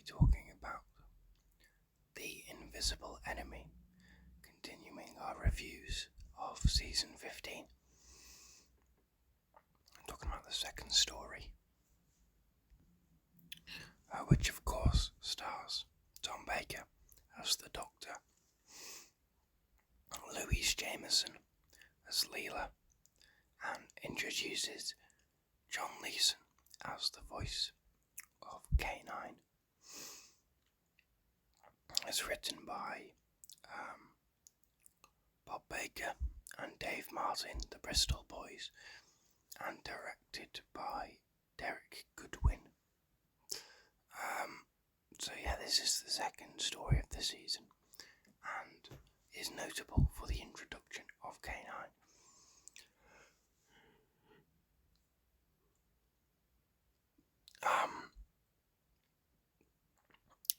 talking about The Invisible Enemy, continuing our reviews of Season 15. I'm talking about the second story, which of course stars Tom Baker as the Doctor, Louise Jameson as Leela, and introduces John Leeson as the voice of K9. It's written by Bob Baker and Dave Martin, the Bristol boys, and directed by Derek Goodwin. This is the second story of the season, and is notable for the introduction of K9.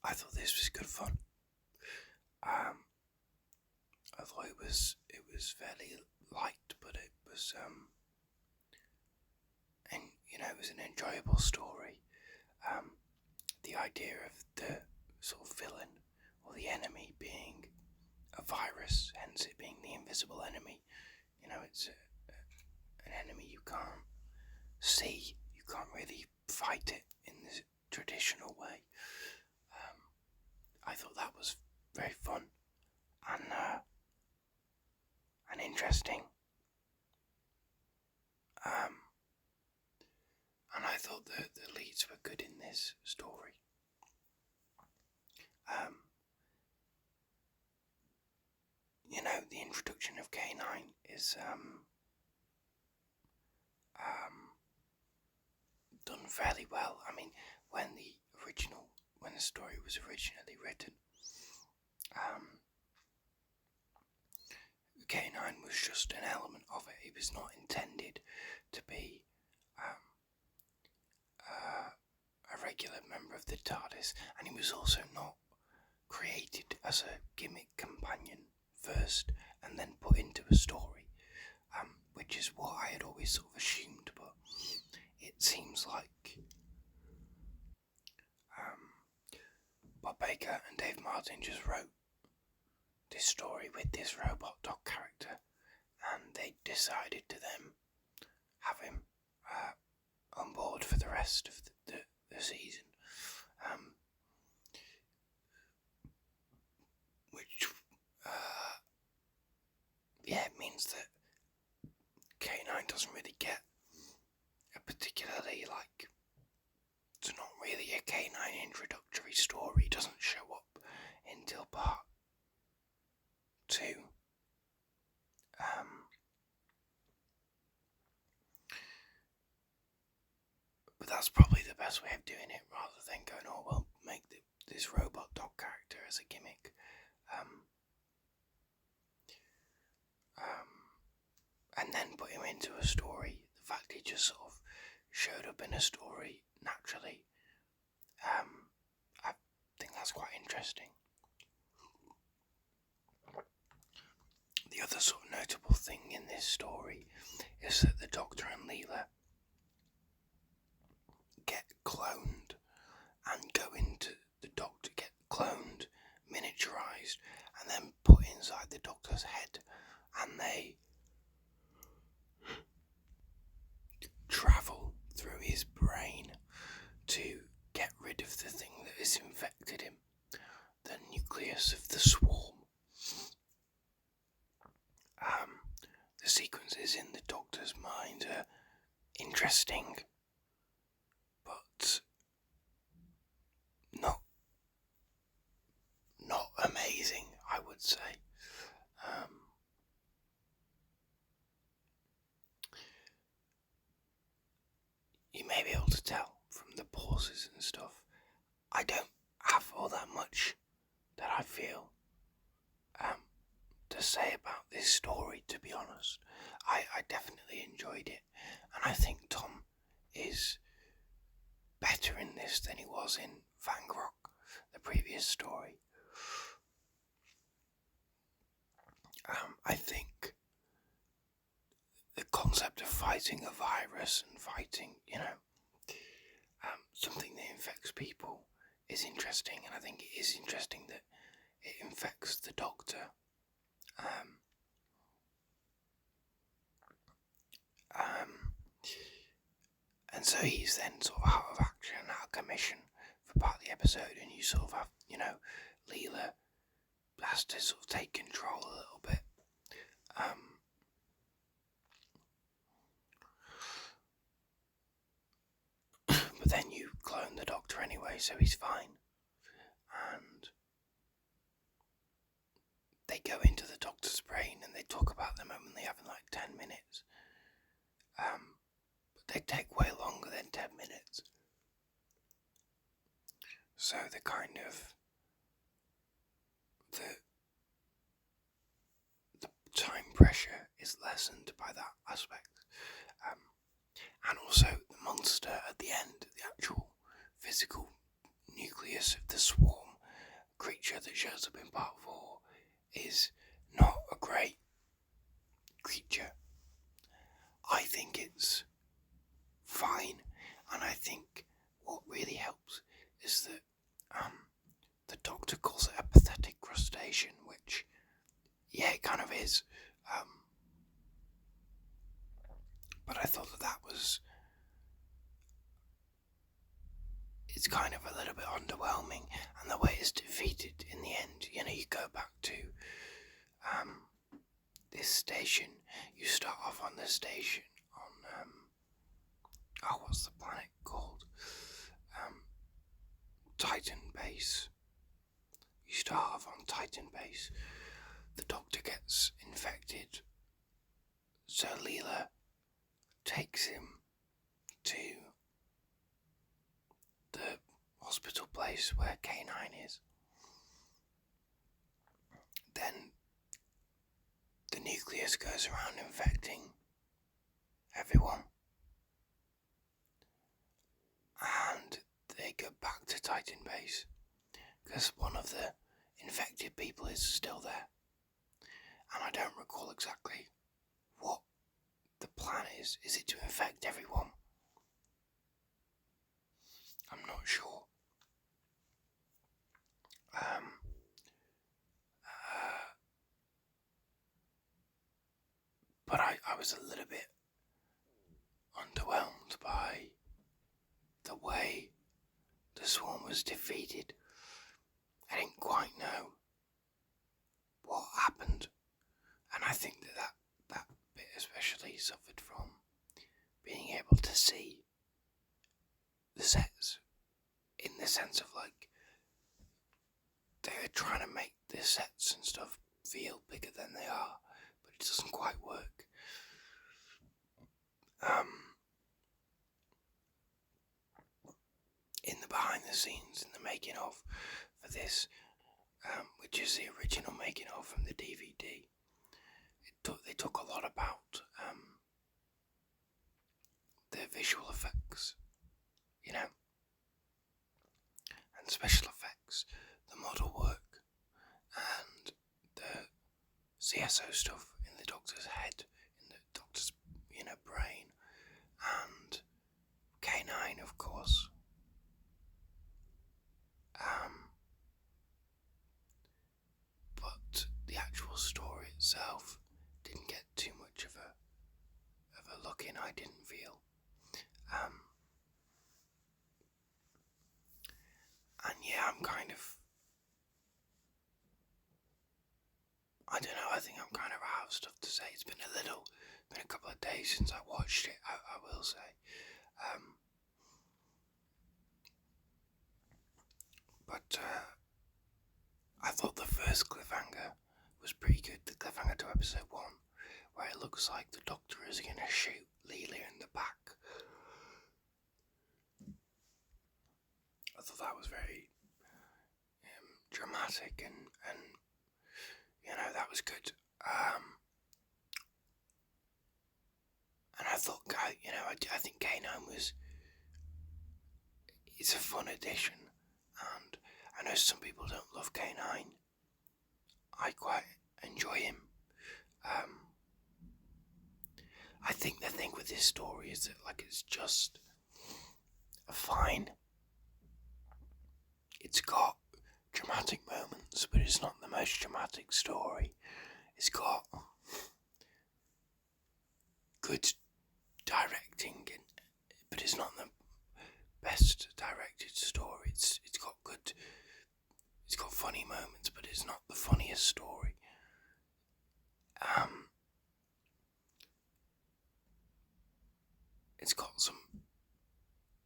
I thought this was good fun. I thought it was fairly light, but it was it was an enjoyable story. The idea of the sort of villain or the enemy being a virus, hence it being the invisible enemy. It's an enemy you can't see. You can't really fight it in the traditional way. I thought that was very fun and interesting. And I thought the leads were good in this story. The introduction of K9 is done fairly well. I mean, when the story was originally written, K9 was just an element of it. He was not intended to be a regular member of the TARDIS, and he was also not created as a gimmick companion first and then put into a story, which is what I had always sort of assumed, but it seems like Bob Baker and Dave Martin just wrote this story with this robot dog character, and they decided to then have him on board for the rest of the season, which means that K9 doesn't really get a particularly it's not really a K9 introductory story. It doesn't show up until part 2. But that's probably the best way of doing it, rather than going, oh, well, make this robot dog character as a gimmick. And then put him into a story. The fact he just sort of showed up in a story naturally, I think that's quite interesting. The other sort of notable thing in this story is that the Doctor and Leela get cloned and go into the Doctor, get cloned, miniaturized, and then put inside the Doctor's head, and they travel through his brain to get rid of the thing that has infected him, the nucleus of the swarm. The sequences in the Doctor's mind are interesting, but not amazing, I would say. You may be able to tell from the pauses and stuff. I don't have all that much that I feel to say about this story, to be honest. I definitely enjoyed it, and I think Tom is better in this than he was in Van Gogh, the previous story. I think the concept of fighting a virus and fighting, something that infects people is interesting, and I think it is interesting that it infects the Doctor. And so he's then sort of out of action, out of commission for part of the episode, and you sort of have, Leela has to sort of take control a little bit. But then you clone the Doctor anyway, so he's fine. And they go into the Doctor's brain and they talk about them only having like 10 minutes. But they take way longer than 10 minutes. So the kind of the time pressure is lessened by that aspect. And also the monster at the end, the actual physical nucleus of the swarm creature that shows up in part 4 is not a great creature. I think it's fine, and I think what really helps is that the Doctor calls it a pathetic crustacean, which, yeah, it kind of is. But I thought that was... It's kind of a little bit underwhelming, and the way it's defeated in the end, you go back to this station. You start off on the station on, what's the planet called? Titan Base. You start off on Titan Base. The Doctor gets infected, so Leela takes him to the hospital place where K9 is. Then the nucleus goes around infecting everyone, and they go back to Titan Base because one of the infected people is still there, and I don't recall exactly what the plan is. Is it to infect everyone? I'm not sure. But I was a little bit underwhelmed by the way the swarm was defeated. I didn't quite know what happened, and I think that bit especially suffered from being able to see the sets, in the sense of like they're trying to make the sets and stuff feel bigger than they are, but it doesn't quite work. In the behind the scenes, in the making of for this, which is the original making of from the DVD, they talk a lot about the visual effects, and special effects, the model work, and the CSO stuff in the Doctor's head, in the Doctor's brain, and K9, of course. But the actual story itself didn't get too much of a look in, I didn't feel. And yeah, I'm kind of... I don't know, I think I'm kind of out of stuff to say. It's been a couple of days since I watched it, I will say. But I thought the first cliffhanger was pretty good, the cliffhanger to episode 1, where it looks like the Doctor is going to shoot Leela in the back. I thought that was very dramatic and that was good. And I thought, I think K9 it's a fun addition, and I know some people don't love K9. I quite enjoy him. I think the thing with this story is that it's just fine. it's got dramatic moments, but it's not the most dramatic story. It's got good directing, but it's not the best directed story. It's got funny moments, but it's not the funniest story. It's got some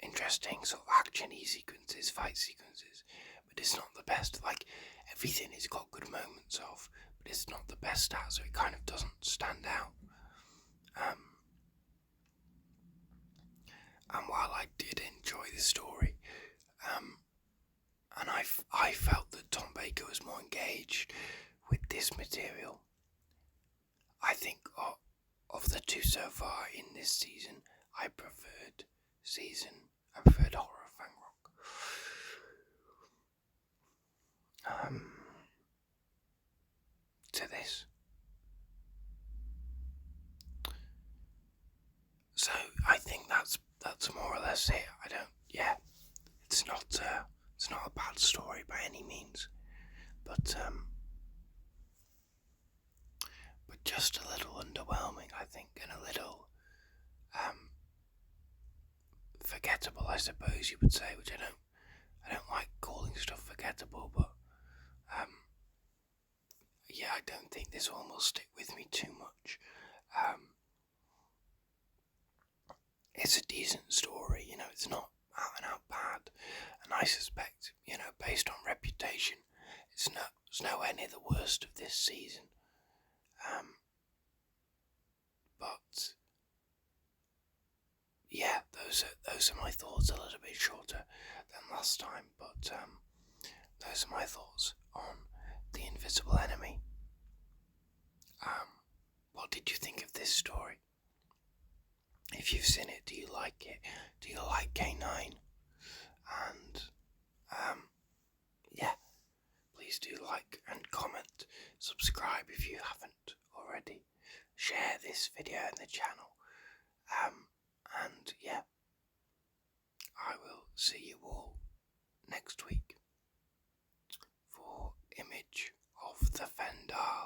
interesting sort of action-y sequences, fight sequences, but it's not the best. Like, everything it's got good moments of, but it's not the best at, so it kind of doesn't stand out. And while I did enjoy the story, and I felt that Tom Baker was more engaged with this material, I think of the two so far in this season, I preferred Horror of Fang Rock to this. So I think that's more or less it. It's not a bad story by any means, but just a little underwhelming, I think, and a little forgettable, I suppose you would say, which I don't like calling stuff forgettable, but I don't think this one will stick with me too much. It's a decent story, it's not out and out bad, and I suspect, based on reputation, it's nowhere near the worst of this season. But those are my thoughts. A little bit shorter than last time, but those are my thoughts on The Invisible Enemy. What did you think of this story? If you've seen it, do you like it? Do you like K9? And please do like and comment, subscribe if you haven't already, share this video in the channel, and I will see you all next week for Image of the Fendahl.